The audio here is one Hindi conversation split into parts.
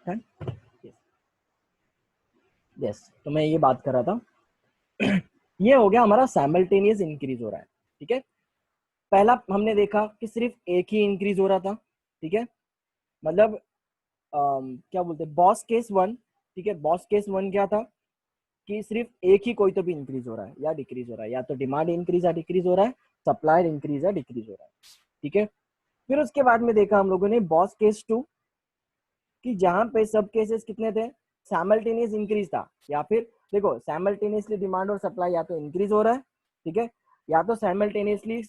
Done? Yes. Yes. तो मैं ये बात कर रहा था ये हो गया हमारा साइमल्टेनियस इंक्रीज हो रहा है, ठीक है। पहला हमने देखा कि सिर्फ एक ही इंक्रीज हो रहा था, ठीक है, मतलब क्या बोलते हैं बॉस केस वन, ठीक है। बॉस केस वन क्या था कि सिर्फ एक ही कोई तो भी इंक्रीज हो रहा है या डिक्रीज हो रहा है, या तो डिमांड इंक्रीज या डिक्रीज हो रहा है, सप्लाई इंक्रीज या डिक्रीज हो रहा है, ठीक है। फिर उसके बाद में देखा हम लोगों ने बॉस केस टू कि जहां पे सब केसेस कितने थे, साइमल्टेनियस इंक्रीज था, या फिर देखो साइमल्टेनियसली डिमांड और सप्लाई या तो इंक्रीज हो रहा है, ठीक है, या तो साइमल्टेनियसली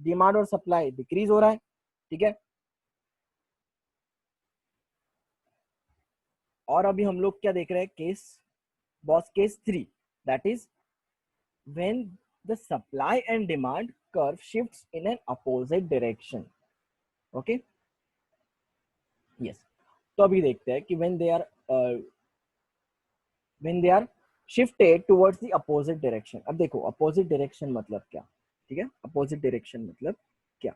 डिमांड और सप्लाई डिक्रीज हो रहा है, ठीक है। और अभी हम लोग क्या देख रहे हैं, case boss case three, that is when the supply and demand curve shifts in an opposite direction, okay, yes. तो अभी देखते हैं कि when they are shifted towards the opposite direction। अब देखो अपोजिट डायरेक्शन मतलब क्या, ठीक है, अपोजिट डायरेक्शन मतलब क्या,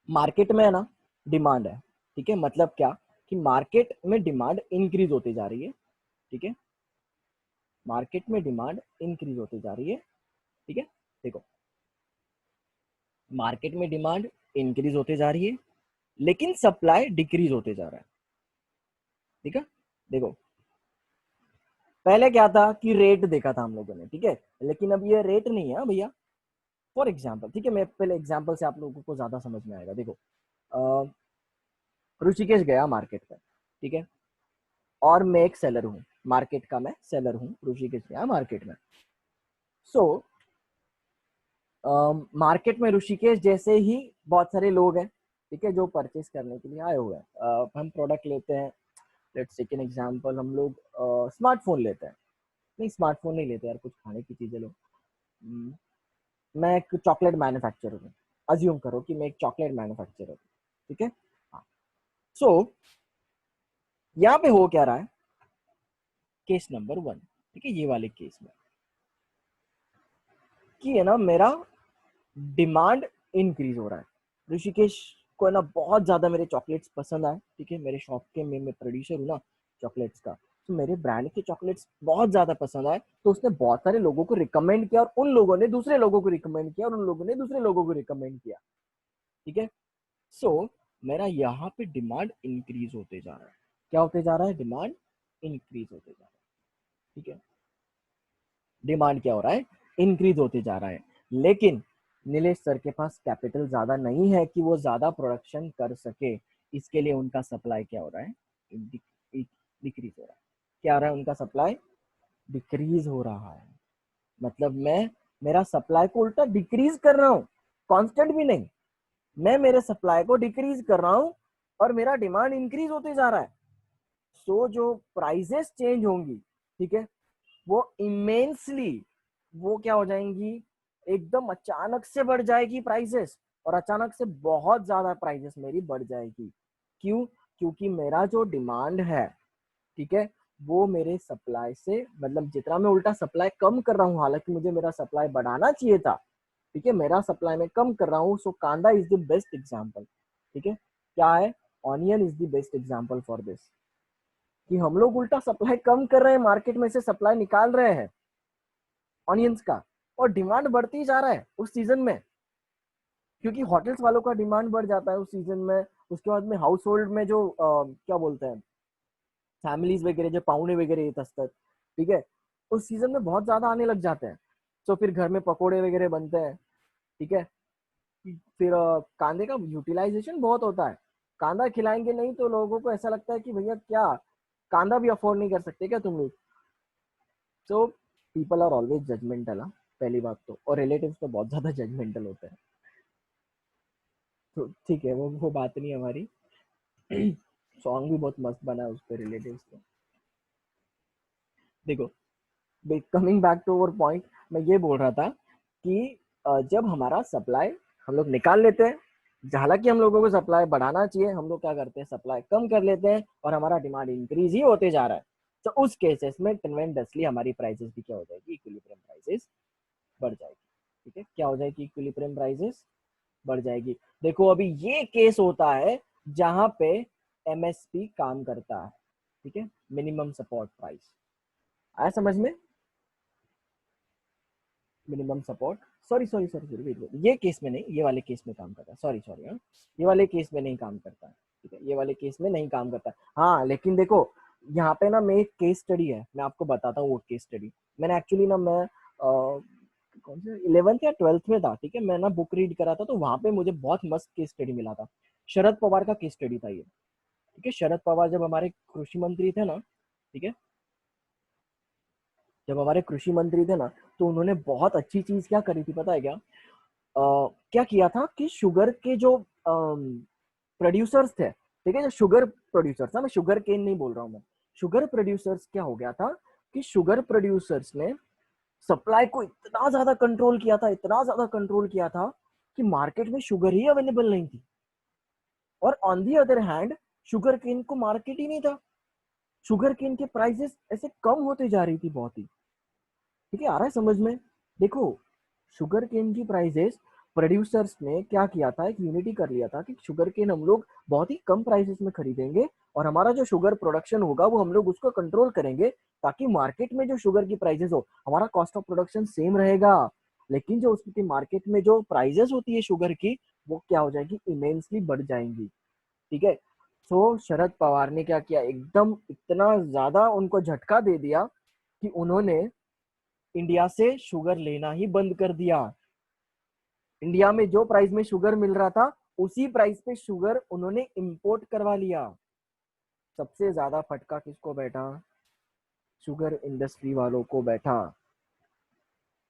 मार्केट में है ना डिमांड है, ठीक है, मतलब क्या कि मार्केट में डिमांड इंक्रीज होती जा रही है, ठीक है, मार्केट में डिमांड इंक्रीज होती जा रही है, ठीक है। देखो मार्केट में डिमांड इंक्रीज होते जा रही है लेकिन सप्लाई डिक्रीज होते जा रहा है, ठीक है। देखो पहले क्या था कि रेट देखा था हम लोगों ने, ठीक है, लेकिन अब ये रेट नहीं है भैया। फॉर एग्जाम्पल, ठीक है, मैं पहले एग्जाम्पल से आप लोगों को ज्यादा समझ में आएगा। देखो ऋषिकेश गया मार्केट में, ठीक है, और मैं एक सेलर हूँ, मार्केट का मैं सेलर हूँ, ऋषिकेश गया मार्केट में। सो मार्केट में ऋषिकेश जैसे ही बहुत सारे लोग हैं, ठीक है, जो परचेस करने के लिए आए हुए हैं। हम प्रोडक्ट लेते हैं, लेट्स टेक एन एग्जांपल, हम लोग स्मार्टफोन लेते हैं, नहीं स्मार्टफोन नहीं लेते यार, कुछ खाने की चीजें लो। मैं एक चॉकलेट मैन्युफैक्चरर हूँ, अज्यूम करो कि मैं एक चॉकलेट मैन्युफैक्चरर हूँ, ठीक है। हाँ, सो यहाँ पे हो क्या रहा है, केस नंबर वन, ठीक है, ये वाले केस में कि है ना मेरा डिमांड इंक्रीज हो रहा है, ऋषिकेश को है ना बहुत ज्यादा मेरे चॉकलेट्स पसंद आए, ठीक है, मेरे शॉप के मैं प्रोड्यूसर हूँ ना चॉकलेट्स का, तो मेरे ब्रांड के चॉकलेट्स बहुत ज्यादा पसंद आए, तो उसने बहुत सारे लोगों को रिकमेंड किया और उन लोगों ने दूसरे लोगों को रिकमेंड किया और उन लोगों ने दूसरे लोगों को रिकमेंड किया, ठीक है। सो मेरा यहाँ पे डिमांड इंक्रीज होते जा रहा है, क्या होते जा रहा है, डिमांड इंक्रीज होते जा रहा है, ठीक है, डिमांड क्या हो रहा है, इंक्रीज होते जा रहा है। लेकिन नीलेश सर के पास कैपिटल ज्यादा नहीं है कि वो ज्यादा प्रोडक्शन कर सके, इसके लिए उनका सप्लाई क्या हो रहा है, डिक्रीज हो रहा है। क्या हो रहा है, उनका सप्लाई डिक्रीज हो रहा है, मतलब मैं मेरा सप्लाई को उल्टा डिक्रीज कर रहा हूँ, कांस्टेंट भी नहीं, मैं मेरे सप्लाई को डिक्रीज कर रहा हूँ और मेरा डिमांड इंक्रीज होते जा रहा है। सो जो प्राइसेस चेंज होंगी, ठीक है, वो इमेंसली वो क्या हो जाएंगी, एकदम अचानक से बढ़ जाएगी प्राइसेस, और अचानक से बहुत ज्यादा प्राइसेस मेरी बढ़ जाएगी। क्यों, क्योंकि मेरा जो डिमांड है, ठीक है, वो मेरे सप्लाई से, मतलब जितना मैं उल्टा सप्लाई कम कर रहा हूँ, हालांकि मुझे मेरा सप्लाई बढ़ाना चाहिए था, ठीक है, मेरा सप्लाई में कम कर रहा हूँ। सो कांदा इज द बेस्ट एग्जाम्पल, ठीक है, क्या है, onion is the best example for this, कि हम लोग उल्टा सप्लाई कम कर रहे हैं, मार्केट में से सप्लाई निकाल रहे हैं ऑनियंस का, और डिमांड बढ़ती जा रहा है उस सीजन में, क्योंकि होटल्स वालों का डिमांड बढ़ जाता है उस सीजन में। उसके बाद में हाउस होल्ड में जो क्या बोलते हैं फैमिलीज वगैरह, जो पाहुणे वगैरह येत असतात, ठीक है, उस सीजन में बहुत ज्यादा आने लग जाते हैं। तो फिर घर में पकोड़े वगैरह बनते हैं, ठीक है, फिर कांदे का यूटिलाइजेशन बहुत होता है। कांदा खिलाएंगे नहीं तो लोगों को ऐसा लगता है कि भैया क्या कांदा भी अफोर्ड नहीं कर सकते क्या तुम लोग। So people are always judgemental, पहली बात तो, और रिलेटिव्स तो बहुत ज्यादा जजमेंटल होते हैं, तो ठीक है, वो बात नहीं हमारी। सॉन्ग भी बहुत मस्त बना है उस पर रिलेटिव्स का। देखो coming back to our point, मैं ये बोल रहा था कि जब हमारा सप्लाई हम लोग निकाल लेते हैं, हालांकि हम लोगों को सप्लाई बढ़ाना चाहिए, हम लोग क्या करते हैं सप्लाई कम कर लेते हैं और हमारा डिमांड इंक्रीज ही होते जा रहा है, तो उस केसेस में ट्रेमेंडसली हमारी प्राइसेस भी क्या हो जाएगी, इक्विलिब्रियम प्राइसेस बढ़ जाएगी, ठीक है, क्या हो जाएगी, इक्विलिब्रियम प्राइसेस बढ़ जाएगी। देखो अभी ये केस होता है जहां पे MSP काम करता है, ठीक है, मिनिमम सपोर्ट प्राइस। आया समझ में? Minimum support, sorry sorry sorry sorry wait wait, ये केस में नहीं, ये वाले केस में काम करता है, सॉरी सॉरी, हाँ ये वाले केस में नहीं काम करता है, ठीक है, ये वाले केस में नहीं काम करता है। हाँ लेकिन देखो यहाँ पे ना मैं एक केस स्टडी है, मैं आपको बताता हूँ वो केस स्टडी। मैंने एक्चुअली ना मैं कौन से 11th या 12th में था, ठीक है, मैं ना बुक रीड करा था, तो वहां पे मुझे बहुत मस्त केस स्टडी मिला था। शरद पवार का केस स्टडी था ये, ठीक है। शरद पवार जब हमारे कृषि मंत्री थे ना, ठीक है, जब हमारे कृषि मंत्री थे ना, तो उन्होंने बहुत अच्छी चीज क्या करी थी पता है क्या? क्या किया था कि शुगर के जो प्रोड्यूसर्स थे, ठीक है, जो शुगर प्रोड्यूसर्स था, मैं शुगर केन नहीं बोल रहा हूँ मैं, शुगर प्रोड्यूसर्स, क्या हो गया था कि शुगर प्रोड्यूसर्स ने सप्लाई को इतना ज्यादा कंट्रोल किया था, इतना ज्यादा कंट्रोल किया था कि मार्केट में शुगर ही अवेलेबल नहीं थी। और on the other hand sugar cane को मार्केट ही नहीं था, शुगर केन के प्राइसेस ऐसे कम होते जा रही थी बहुत ही, ठीक है, आ रहा है समझ में? देखो शुगर केन की प्राइसेस, प्रोड्यूसर्स ने क्या किया था, एक यूनिटी कर लिया था कि शुगर केन हम लोग बहुत ही कम प्राइसेस में खरीदेंगे, और हमारा जो शुगर प्रोडक्शन होगा वो हम लोग उसको कंट्रोल करेंगे, ताकि मार्केट में जो शुगर की प्राइसेस हो, हमारा कॉस्ट ऑफ प्रोडक्शन सेम रहेगा, लेकिन जो उसकी मार्केट में जो प्राइसेस होती है शुगर की, वो क्या हो जाएगी, इमेंसली बढ़ जाएंगी, ठीक है। तो शरद पवार ने क्या किया, एकदम इतना ज्यादा उनको झटका दे दिया कि उन्होंने इंडिया से शुगर लेना ही बंद कर दिया। इंडिया में जो प्राइस में शुगर मिल रहा था, उसी प्राइस पे शुगर उन्होंने इंपोर्ट करवा लिया। सबसे ज्यादा फटका किसको बैठा? शुगर इंडस्ट्री वालों को बैठा।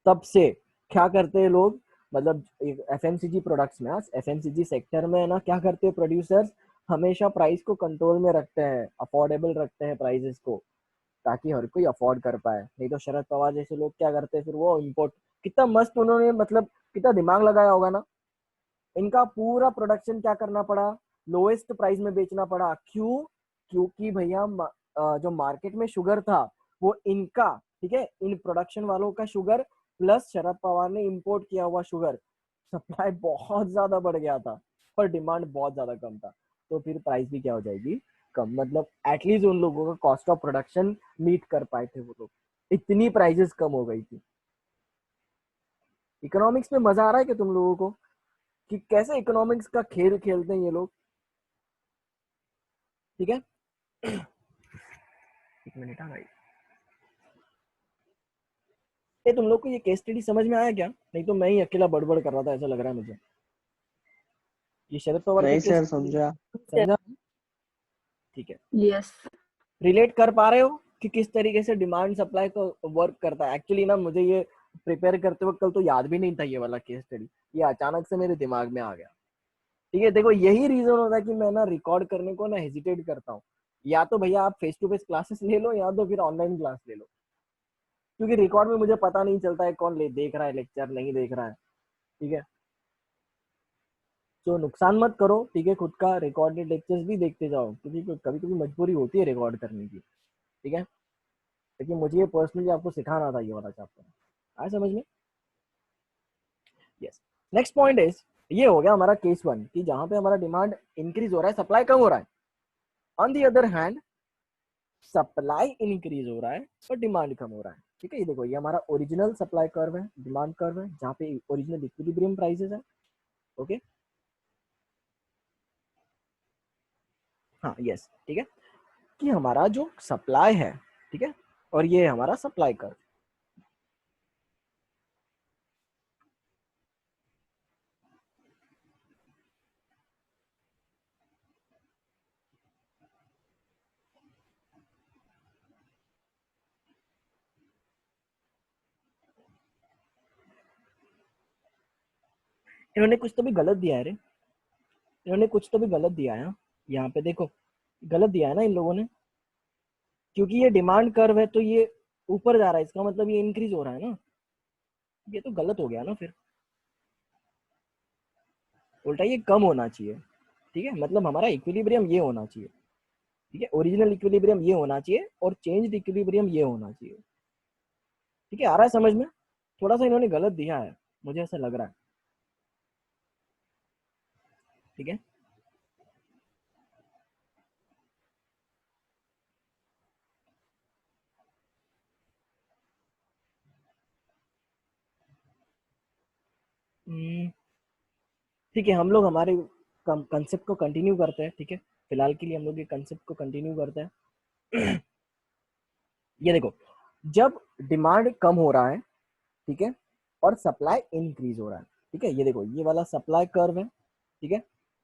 तब से क्या करते हैं लोग, मतलब एफएमसीजी प्रोडक्ट्स में, एफएमसीजी सेक्टर में ना, क्या करते हैं प्रोड्यूसर्स, हमेशा प्राइस को कंट्रोल में रखते हैं, अफोर्डेबल रखते हैं प्राइसेस को, ताकि हर कोई अफोर्ड कर पाए। नहीं तो शरद पवार जैसे लोग क्या करते हैं, फिर वो इम्पोर्ट, कितना मस्त उन्होंने, मतलब कितना दिमाग लगाया होगा ना। इनका पूरा प्रोडक्शन क्या करना पड़ा, लोएस्ट प्राइस में बेचना पड़ा, क्यों? क्योंकि भैया जो मार्केट में शुगर था वो इनका, ठीक है, इन प्रोडक्शन वालों का शुगर प्लस शरद पवार ने इंपोर्ट किया हुआ शुगर, सप्लाई बहुत ज्यादा बढ़ गया था पर डिमांड बहुत ज्यादा कम था, तो फिर प्राइस भी क्या हो जाएगी, कम। मतलब एटलीस्ट उन लोगों का कॉस्ट ऑफ प्रोडक्शन मीट कर पाए थे वो लोग, इतनी प्राइसेस कम हो गई थी। इकोनॉमिक्स में मजा आ रहा है कि तुम लोगों को, कि कैसे इकोनॉमिक्स का खेल खेलते हैं ये लोग, ठीक है। एक मिनट, हाँ भाई, ये तुम लोग को ये केस स्टडी समझ में आया क्या? नहीं तो मैं ही अकेला बड़बड़ कर रहा था ऐसा लग रहा है मुझे। ये शरद पवार का नहीं केस सर, स्टडी समझा। समझा? ठीक है, यस। रिलेट कर पा रहे हो कि किस तरीके से डिमांड सप्लाई को वर्क करता है? एक्चुअली ना मुझे ये प्रिपेयर करते वक्त कल तो याद भी नहीं था ये वाला केस स्टडी, ये अचानक से मेरे दिमाग में आ गया, ठीक है। देखो यही रीजन होता है कि मैं ना रिकॉर्ड करने को ना हेजिटेट करता हूँ, या तो भैया आप फेस टू फेस क्लासेस ले लो, या तो फिर ऑनलाइन क्लास ले लो, क्योंकि रिकॉर्ड में मुझे पता नहीं चलता है कौन देख रहा है लेक्चर, नहीं देख रहा है, ठीक है। तो नुकसान मत करो, ठीक है, खुद का रिकॉर्डेड लेक्चर्स भी देखते जाओ, क्योंकि कभी कभी मजबूरी होती है रिकॉर्ड करने की, ठीक है। लेकिन मुझे ये पर्सनली आपको सिखाना था ये वाला चैप्टर, आया समझ में? यस। नेक्स्ट पॉइंट इज, ये हो गया हमारा केस वन, कि जहां पे हमारा डिमांड इंक्रीज हो रहा है, सप्लाई कम हो रहा है। On the other hand supply increase हो रहा है और डिमांड कम हो रहा है, ठीक है। ये देखो, ये हमारा ओरिजिनल सप्लाई कर्व है, डिमांड कर्व है, जहाँ पे ओरिजिनल इक्विलिब्रियम प्राइसेस है, ओके। हाँ यस, ठीक है, कि हमारा जो सप्लाई है, ठीक है, और ये हमारा सप्लाई कर्व। इन्होंने कुछ तो भी गलत दिया है रे, इन्होंने कुछ तो भी गलत दिया है, यहाँ पे देखो, गलत दिया है ना इन लोगों ने, क्योंकि ये डिमांड कर्व है तो ये ऊपर जा रहा है, इसका मतलब ये इंक्रीज हो रहा है ना, ये तो गलत हो गया ना फिर, उल्टा ये कम होना चाहिए, ठीक है। मतलब हमारा इक्विलिब्रियम ये होना चाहिए, ठीक है, ओरिजिनल इक्विलिब्रियम ये होना चाहिए और चेंज्ड इक्विलिब्रियम ये होना चाहिए, ठीक है। आ रहा है समझ में? थोड़ा सा इन्होंने गलत दिया है, मुझे ऐसा लग रहा है, ठीक है। ठीक है, हम लोग हमारे कंसेप्ट को कंटिन्यू करते हैं। ठीक है, फिलहाल के लिए हम लोग ये कंसेप्ट को कंटिन्यू करते हैं। ये देखो, जब डिमांड कम हो रहा है, ठीक है, और सप्लाई इंक्रीज हो रहा है, ठीक है, ये देखो ये वाला सप्लाई कर्व है। ठीक है,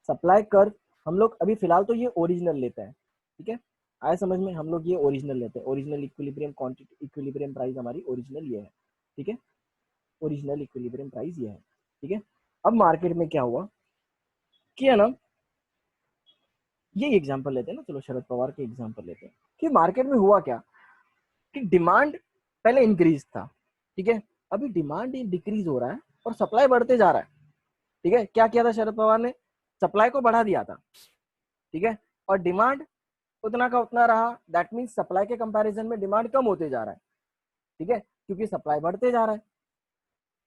सप्लाई कर्व हम लोग अभी फिलहाल तो ये ओरिजिनल लेते हैं। ठीक है, आया समझ में, हम लोग ये ओरिजिनल लेते हैं, original equilibrium quantity, equilibrium price हमारी ओरिजिनल ये है। ठीक है, ओरिजिनल इक्विलिब्रियम प्राइस ये है। ठीक है, अब मार्केट में क्या हुआ कि है ना, ये एग्जांपल लेते हैं ना, चलो शरद पवार के एग्जांपल लेते हैं कि मार्केट में हुआ क्या कि डिमांड पहले इंक्रीज था। ठीक है, अभी डिमांड डिक्रीज हो रहा है और सप्लाई बढ़ते जा रहा है। ठीक है, क्या किया था शरद पवार ने, सप्लाई को बढ़ा दिया था। ठीक है, और डिमांड उतना का उतना रहा, दैट मीन्स सप्लाई के कंपैरिजन में डिमांड कम होते जा रहा है। ठीक है, क्योंकि सप्लाई बढ़ते जा रहा है,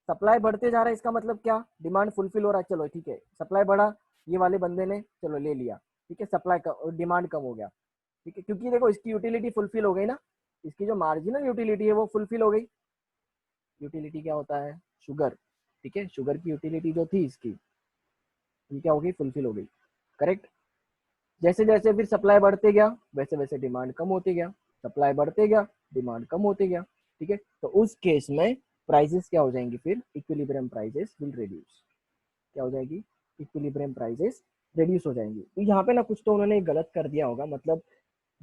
सप्लाई बढ़ते जा रहा है, इसका मतलब क्या, डिमांड फुलफिल हो रहा है। चलो ठीक है, सप्लाई बढ़ा, ये वाले बंदे ने चलो ले लिया। ठीक है, सप्लाई का डिमांड कम हो गया। ठीक है, क्योंकि देखो इसकी यूटिलिटी फुलफिल हो गई ना, इसकी जो मार्जिनल यूटिलिटी है वो फुलफिल हो गई। यूटिलिटी क्या होता है, शुगर। ठीक है, शुगर की यूटिलिटी जो थी इसकी, ये क्या हो गई, फुलफिल हो गई। करेक्ट, जैसे जैसे फिर सप्लाई बढ़ते गया वैसे वैसे डिमांड कम होते गया, सप्लाई बढ़ते गया, डिमांड कम होते गया। ठीक है, तो उस केस में प्राइसेस क्या हो जाएंगी, फिर इक्विलिब्रियम प्राइसेस विल रिड्यूस। क्या हो जाएगी, इक्विलिब्रियम प्राइसेस रिड्यूस हो जाएंगी। तो यहाँ पे ना कुछ तो उन्होंने गलत कर दिया होगा, मतलब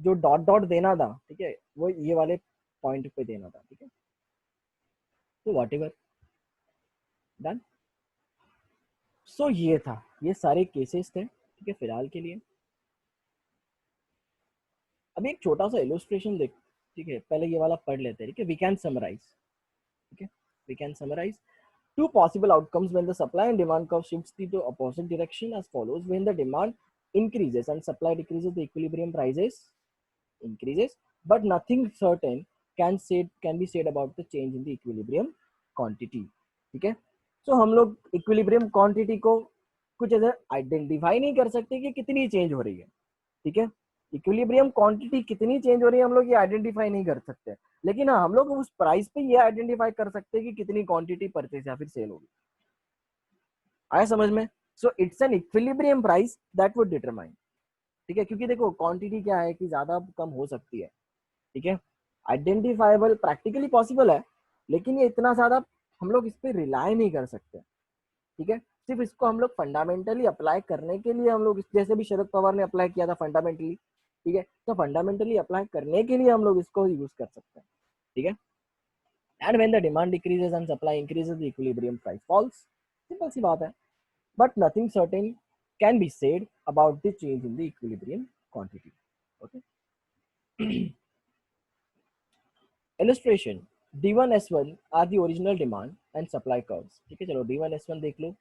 जो डॉट डॉट देना था, ठीक है, वो ये वाले पॉइंट पे देना था। ठीक है, तो वॉट एवर, डन। सो ये था, ये सारे केसेस थे। ठीक है, फिलहाल के लिए अभी एक छोटा सा इलस्ट्रेशन देख। ठीक है, पहले ये वाला पढ़ लेते हैं। ठीक है, वी कैन समराइज। ठीक है, we can summarize two possible outcomes when the supply and demand curve shifts to opposite direction as follows: when the demand increases and supply decreases, the equilibrium prices increases, but nothing certain can be said about the change in the equilibrium quantity. ठीक है, so हम लोग equilibrium quantity को कुछ ऐसा आइडेंटिफाई नहीं कर सकते कि कितनी चेंज हो रही है। ठीक है, इक्विलिब्रियम क्वांटिटी कितनी चेंज हो रही है हम लोग ये आइडेंटिफाई नहीं कर सकते, लेकिन हाँ हम लोग उस प्राइस पे ये आइडेंटिफाई कर सकते हैं कि कितनी क्वांटिटी परचेज या फिर सेल होगी। आया समझ में, so it's an equilibrium price that would determine. ठीक है, क्योंकि देखो क्वांटिटी क्या है कि ज्यादा कम हो सकती है। ठीक है, आइडेंटिफाइबल प्रैक्टिकली पॉसिबल है, लेकिन ये इतना ज्यादा हम लोग इस पर रिलाई नहीं कर सकते। ठीक है, सिर्फ इसको हम लोग फंडामेंटली अप्लाई करने के लिए हम लोग, जैसे भी शरद पवार ने अप्लाई किया था फंडामेंटली। ठीक है, तो फंडामेंटली अप्लाई करने के लिए हम लोग इसको यूज कर सकते हैं। ठीक है, and when the demand decreases and supply increases the equilibrium price falls. Simple सी बात है, but nothing certain can be said about the change in the equilibrium quantity. Okay, illustration, D1 S1 are the original demand and supply curves। ठीक है, चलो D1 S1 देख लो,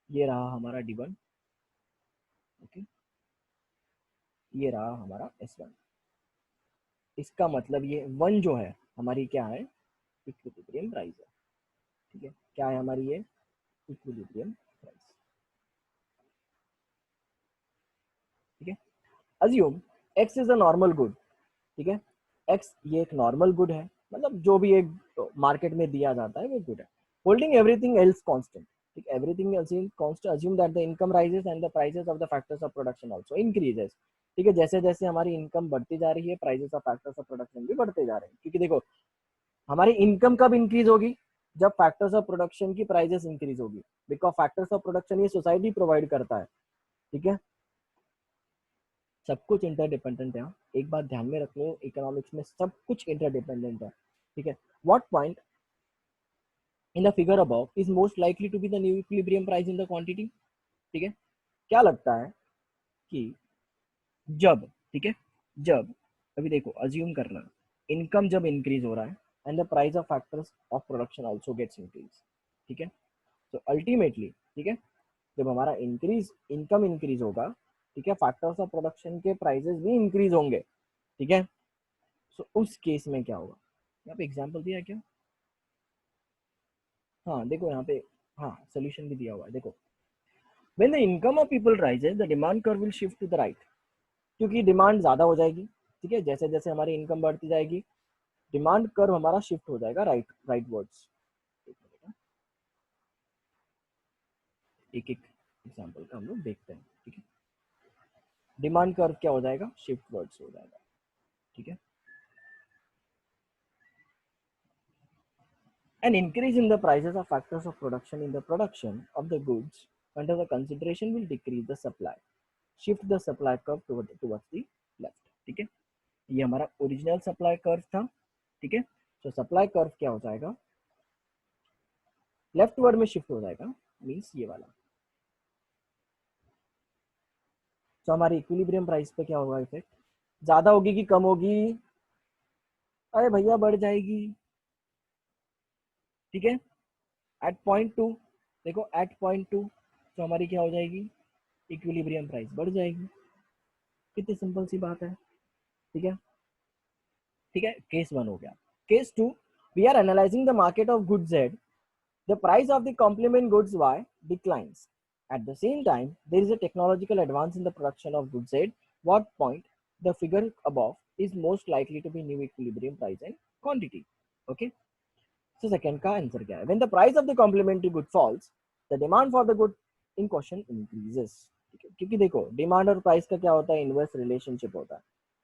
ये रहा हमारा D1। ओके, ये रहा हमारा S1। इसका मतलब ये वन जो है हमारी क्या है, इक्विलिब्रियम प्राइस है। ठीक है, क्या है हमारी ये, इक्विलिब्रियम प्राइस। ठीक है, assume x is a normal good. ठीक है, एक्स ये एक नॉर्मल गुड है, मतलब जो भी एक मार्केट में दिया जाता है वो गुड है, होल्डिंग एवरीथिंग एल्स कांस्टेंट। ठीक, everything else in constant, assume that the income rises and the prices of the factors of production also increases. ठीक है, जैसे जैसे हमारी इनकम बढ़ती जा रही है, prices of factors of production भी बढ़ते जा रहे हैं, क्योंकि देखो हमारी इनकम कब इंक्रीज होगी, जब फैक्टर्स ऑफ प्रोडक्शन की प्राइसेस इंक्रीज होगी, बिकॉज फैक्टर्स ऑफ प्रोडक्शन ये सोसाइटी प्रोवाइड करता है। ठीक है, सब कुछ इंटरडिपेंडेंट है। एक बात ध्यान में रख लो, इकोनॉमिक्स में सब कुछ इंटरडिपेंडेंट है। ठीक है, what point in the figure above is most likely to be the new equilibrium price in the quantity. ठीक है, क्या लगता है कि जब, ठीक है, जब अभी देखो अज्यूम करना, इनकम जब इंक्रीज हो रहा है and the price of factors of production also gets increase. ठीक है, तो अल्टीमेटली, ठीक है, जब हमारा इंक्रीज इनकम इंक्रीज होगा, ठीक है, फैक्टर्स ऑफ प्रोडक्शन के प्राइसेस भी इंक्रीज होंगे। ठीक है, सो उस केस में क्या होगा, यहाँ पे एग्जांपल दिया है क्या, हाँ देखो यहाँ पे, हाँ सोल्यूशन भी दिया हुआ है, देखो when the income of people rises the demand curve will shift to the right, क्योंकि डिमांड ज्यादा हो जाएगी। ठीक है, जैसे जैसे हमारी इनकम बढ़ती जाएगी, डिमांड कर्व हमारा शिफ्ट हो जाएगा राइट, राइट वर्ड्स। एक एक एग्जाम्पल का हम लोग देखते हैं, ठीक है। डिमांड कर्व क्या हो जाएगा, शिफ्ट वर्ड्स हो जाएगा, ठीक है। An increase in the prices of factors of production in the production of the goods under the consideration will decrease the supply, shift the supply curve towards the left, ठीक है। ये हमारा ओरिजिनल सप्लाई कर्व था, ठीक है। तो सप्लाई कर्व क्या हो जाएगा, लेफ्ट वर्ड में शिफ्ट हो जाएगा, मींस ये वाला। तो हमारी इक्विलिब्रियम प्राइस पे क्या होगा इफेक्ट, ज्यादा होगी कि कम होगी, अरे भैया बढ़ जाएगी, ठीक है। एट पॉइंट टू, देखो एट पॉइंट टू, तो हमारी क्या हो जाएगी, इक्विलिब्रियम प्राइस बढ़ जाएगी। कितनी सिंपल सी बात है, ठीक है, ठीक है। केस वन हो गया। Case two, we are analysing the market of goods Z, the price of the complement goods Y declines, at the same time there is a technological advance in the production of goods at what point the figure above is most likely to be new equilibrium price and quantity, okay। So second का आंसर क्या है, when the price of the complementary good falls the demand for the good in question increases, ठीक है। क्योंकि देखो डिमांड और प्राइस का क्या होता है, इनवर्स रिलेशनशिप होता है,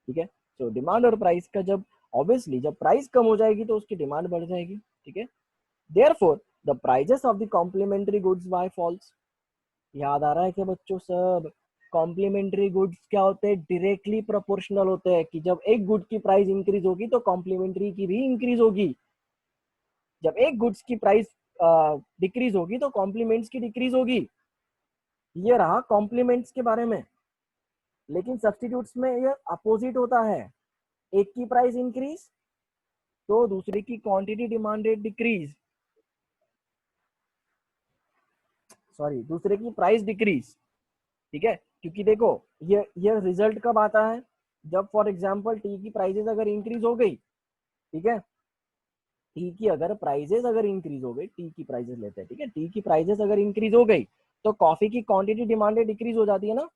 ठीक है। तो डिमांड और प्राइस का जब ऑब्वियसली जब प्राइस कम हो जाएगी तो उसकी डिमांड बढ़ जाएगी, ठीक है। therefore the prices of the complementary goods why falls, याद आ रहा है क्या बच्चों सब, कॉम्प्लीमेंट्री गुड्स क्या होते हैं, डायरेक्टली प्रोपोर्शनल होते हैं, कि जब एक गुड की प्राइस इंक्रीज होगी तो कॉम्प्लीमेंट्री की भी इंक्रीज होगी, जब एक गुड्स की प्राइस डिक्रीज होगी तो कॉम्प्लीमेंट्स की डिक्रीज होगी। ये रहा कॉम्प्लीमेंट्स के बारे में। लेकिन सब्स्टिट्यूट्स में ये अपोजिट होता है, एक की प्राइस इंक्रीज तो दूसरे की क्वांटिटी डिमांडेड डिक्रीज, सॉरी दूसरे की प्राइस डिक्रीज, ठीक है। क्योंकि देखो ये रिजल्ट कब आता है, जब फॉर एग्जांपल टी की प्राइसेस अगर इंक्रीज हो गई, ठीक है, टी की अगर प्राइसेस अगर इंक्रीज हो गई, टी की प्राइसेस लेते हैं, ठीक है, टी की प्राइसेस अगर इंक्रीज हो गई तो कॉफी की क्वांटिटी डिमांडेड डिक्रीज हो जाती है ना,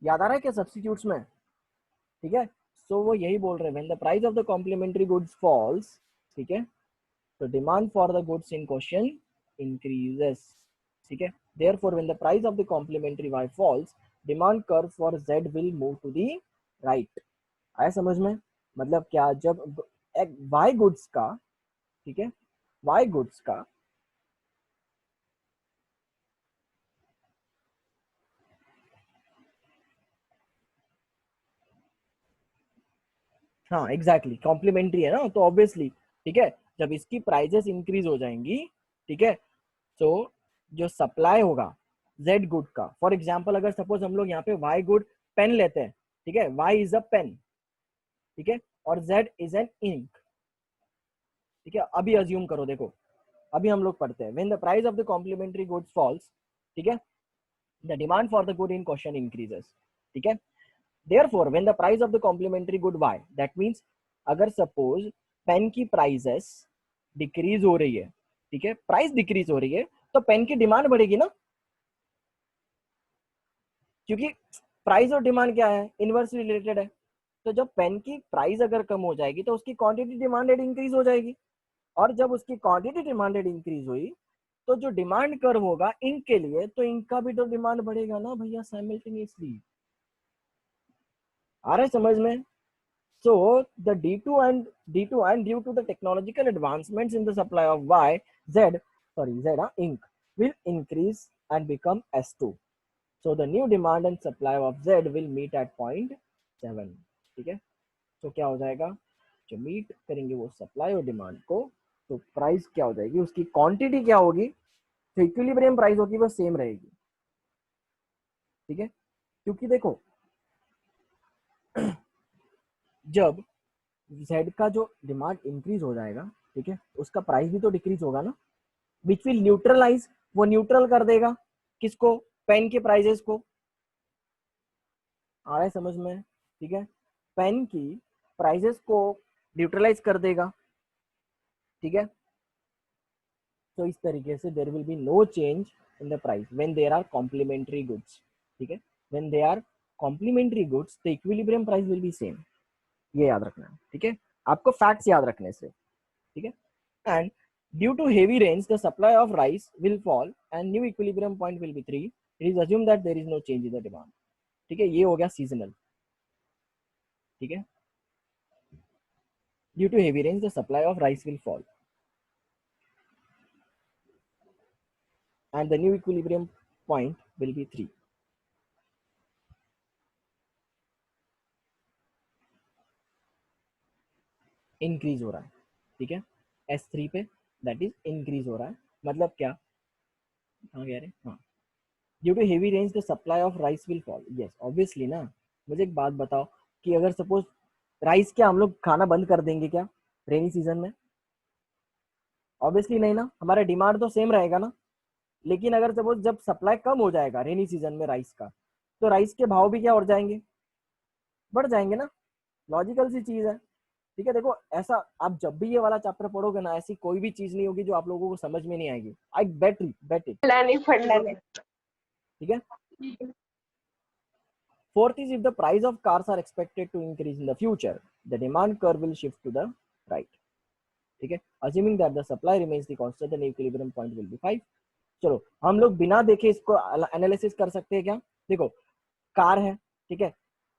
याद आ रहा है क्या सब्स्टिट्यूट्स में, ठीक है। सो वो यही बोल रहे हैं, when the price of the complementary goods falls, ठीक है, तो demand for the goods in question increases, ठीक है। therefore when the price of the complementary y falls demand curve for z will move to the right, आया समझ में, मतलब क्या, जब एक y गुड्स का, ठीक है, y गुड्स का, हाँ एग्जैक्टली कॉम्प्लीमेंट्री है ना, तो ऑब्वियसली, ठीक है, जब इसकी प्राइजेस इंक्रीज हो जाएंगी, ठीक है, तो जो सप्लाई होगा जेड गुड का, फॉर एग्जांपल अगर सपोज हम लोग यहाँ पे वाई गुड पेन लेते हैं, ठीक है, वाई इज अ पेन, ठीक है, और जेड इज एन इंक, ठीक है। अभी अज्यूम करो, देखो अभी हम लोग पढ़ते हैं, when the price of the complementary goods falls, ठीक है, the demand for the good in question increases, ठीक है। therefore when the price of the complementary good y, that means अगर सपोज पेन की प्राइसेस डिक्रीज हो रही है, ठीक है, प्राइस डिक्रीज हो रही है तो पेन की डिमांड बढ़ेगी ना, क्योंकि प्राइस और डिमांड क्या है, इनवर्सली रिलेटेड है। तो जब पेन की प्राइस अगर कम हो जाएगी तो उसकी क्वांटिटी डिमांडेड इंक्रीज हो जाएगी, और जब उसकी क्वांटिटी डिमांडेड इंक्रीज हुई तो जो डिमांड कर्व होगा इंक के लिए, तो इंक का भी तो डिमांड बढ़ेगा ना भैया साइमल्टेनियसली, आ रहा है समझ में। So the D2 and due to the technological advancements in the supply of ink will increase and become S2. So the new demand and supply of Z will meet at point 7, ठीक है। तो क्या हो जाएगा, जो मीट करेंगे वो सप्लाई और डिमांड को, तो प्राइस क्या हो जाएगी, उसकी क्वांटिटी क्या होगी, तो इक्विलिब्रियम प्राइस होगी वो सेम रहेगी, ठीक है। क्योंकि देखो जब जेड का जो डिमांड इंक्रीज हो जाएगा, ठीक है, उसका प्राइस भी तो डिक्रीज होगा ना, विच विल न्यूट्रलाइज, वो न्यूट्रल कर देगा किसको, पेन के प्राइजेस को, आ रहा है समझ में, ठीक है, पेन की प्राइजेस को न्यूट्रलाइज कर देगा, ठीक है। तो इस तरीके से there will be no change in the price when there are complementary goods, ठीक है, when they are complementary goods the equilibrium price will be same, ये याद रखना है, ठीक है, आपको फैक्ट्स याद रखने से, ठीक है। And Due to heavy rains, the supply of rice will fall and new equilibrium point will be 3. It is assumed that there is no change in the demand. ठीक है, ये हो गया seasonal. ठीक है, due to heavy rains, the supply of rice will fall and the new equilibrium point will be 3. Increase हो रहा है, ठीक है, S3 पे दैट इज इंक्रीज हो रहा है. मतलब क्या, हाँ कह रहे, हाँ, due to heavy rains the supply of rice will fall. Yes obviously ना. मुझे एक बात बताओ कि अगर सपोज राइस क्या हम लोग खाना बंद कर देंगे क्या रेनी सीजन में? ऑब्वियसली नहीं ना, हमारा डिमांड तो सेम रहेगा ना. लेकिन अगर सपोज जब सप्लाई कम हो जाएगा रेनी सीजन में राइस का, तो राइस के भाव भी क्या हो जाएंगे, बढ़ जाएंगे ना. लॉजिकल सी चीज है. ठीक है, देखो ऐसा आप जब भी ये वाला चैप्टर पढ़ोगे ना, ऐसी कोई भी चीज नहीं होगी जो आप लोगों को समझ में नहीं आएगी. आई बेट इट. ठीक है. Fourth is if the price of cars are expected to increase in the future, the demand curve will shift to the right. ठीक है, assuming that the supply remains the constant, the equilibrium point will be 5. चलो हम लोग बिना देखे इसको एनालिसिस कर सकते हैं क्या? देखो कार है, ठीक है,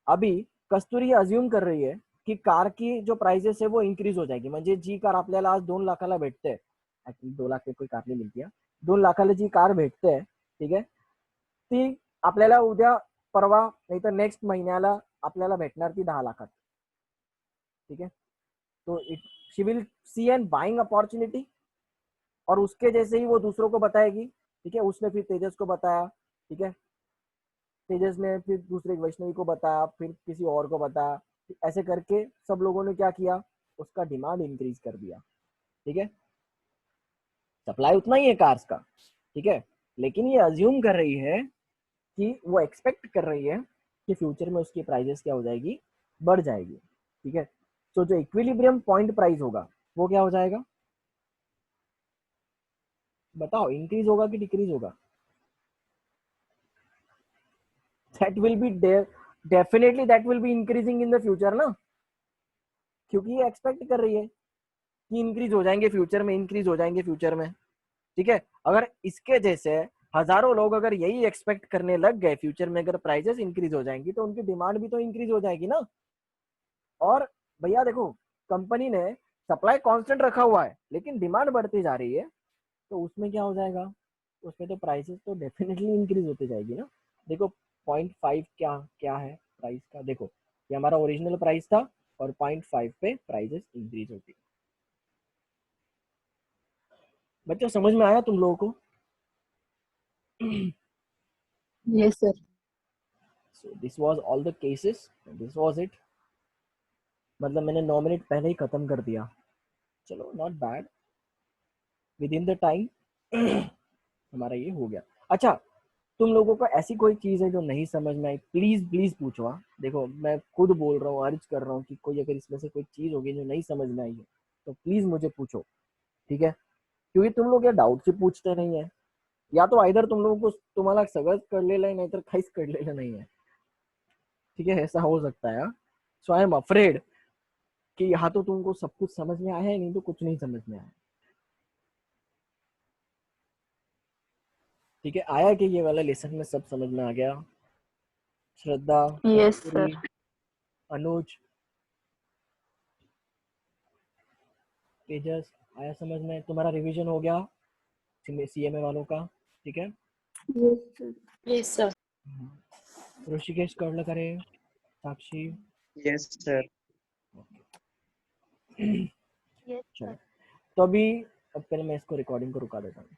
अभी कस्तुरी अज्यूम कर रही है की कार की जो प्राइसेस है वो इंक्रीज हो जाएगी. म्हणजे जी कार आपल्याला आज 2 लाखाला भेटते, ऍक्च्युअली 2 लाख कोई कार नाही मिळते, 2 लाखाला जी कार भेटते, ठीक आहे, ती आपल्याला उद्या परवा नाही तर नेक्स्ट महिन्याला आपल्याला भेटणार ती 10 लाखात. ठीक है, तो she will see an buying opportunity और उसके जैसे ही वो दूसरों को बताएगी. ठीक है, उसने फिर तेजस को बताया, ठीक है, तेजस ने फिर दूसरे वैष्णवी को बताया, फिर किसी और को बताया. ऐसे करके सब लोगों ने क्या किया, उसका डिमांड इंक्रीज कर दिया. ठीक है, सप्लाई उतना ही है कार्स का, ठीक है, लेकिन ये अज्यूम कर रही है कि वो एक्सपेक्ट कर रही है कि फ्यूचर में उसकी प्राइजेस क्या हो जाएगी, बढ़ जाएगी. ठीक है, तो जो इक्विलिब्रियम पॉइंट प्राइस होगा वो क्या हो जाएगा, बताओ, इंक्रीज होगा कि डिक्रीज होगा? That will be definitely that will be increasing in the future ना, क्योंकि ये एक्सपेक्ट कर रही है कि इंक्रीज हो जाएंगे फ्यूचर में, इंक्रीज हो जाएंगे फ्यूचर में. ठीक है, अगर इसके जैसे हजारों लोग अगर यही एक्सपेक्ट करने लग गए फ्यूचर में अगर प्राइसेस इंक्रीज हो जाएंगी तो उनकी डिमांड भी तो इंक्रीज हो जाएगी ना. और भैया देखो, कंपनी ने सप्लाई कांस्टेंट रखा हुआ है लेकिन डिमांड बढ़ती जा रही है, तो उसमें क्या हो जाएगा, उसमें तो प्राइसेस तो डेफिनेटली इंक्रीज होती जाएगी ना. देखो 0.5 क्या क्या है प्राइस का, देखो ये हमारा ओरिजिनल प्राइस था और 0.5 पे प्राइसेस इंक्रीज होती. बच्चों समझ में आया तुम लोगों को? Yes, sir. So this was all the cases. This was it. मतलब मैंने 9 मिनट पहले ही खत्म कर दिया. चलो not bad, with in the time हमारा ये हो गया. अच्छा, तुम लोगों को ऐसी कोई चीज है जो नहीं समझ में आई, प्लीज प्लीज पूछो. देखो मैं खुद बोल रहा हूँ, अर्ज कर रहा हूँ कि कोई अगर इसमें से कोई चीज होगी जो नहीं समझ में आई है तो प्लीज मुझे पूछो. ठीक है, क्योंकि तुम लोग ये डाउट से पूछते नहीं है, या तो आइदर तुम लोगों को तुम्हाला सगळंच कळलेलं आहे नाहीतर काहीच कळलेलं नाही है. ठीक है, ऐसा हो सकता है. सो आई एम अफ्रेड कि यहाँ तो तुमको सब कुछ समझ में आया है, नहीं तो कुछ नहीं समझ में आया. ठीक है, आया कि ये वाला लेसन में सब समझ में आ गया? श्रद्धा, Yes, sir. कस्तूरी, अनुज, तेजस, आया समझ में? तुम्हारा रिवीजन हो गया सीएमए वालों का? ठीक है. Yes, sir. Yes, sir. Rishikesh कळलं का रे? साक्षी? Yes, sir. Yes, चलो sir. तो अभी अब पहले मैं इसको रिकॉर्डिंग को रुका देता हूँ.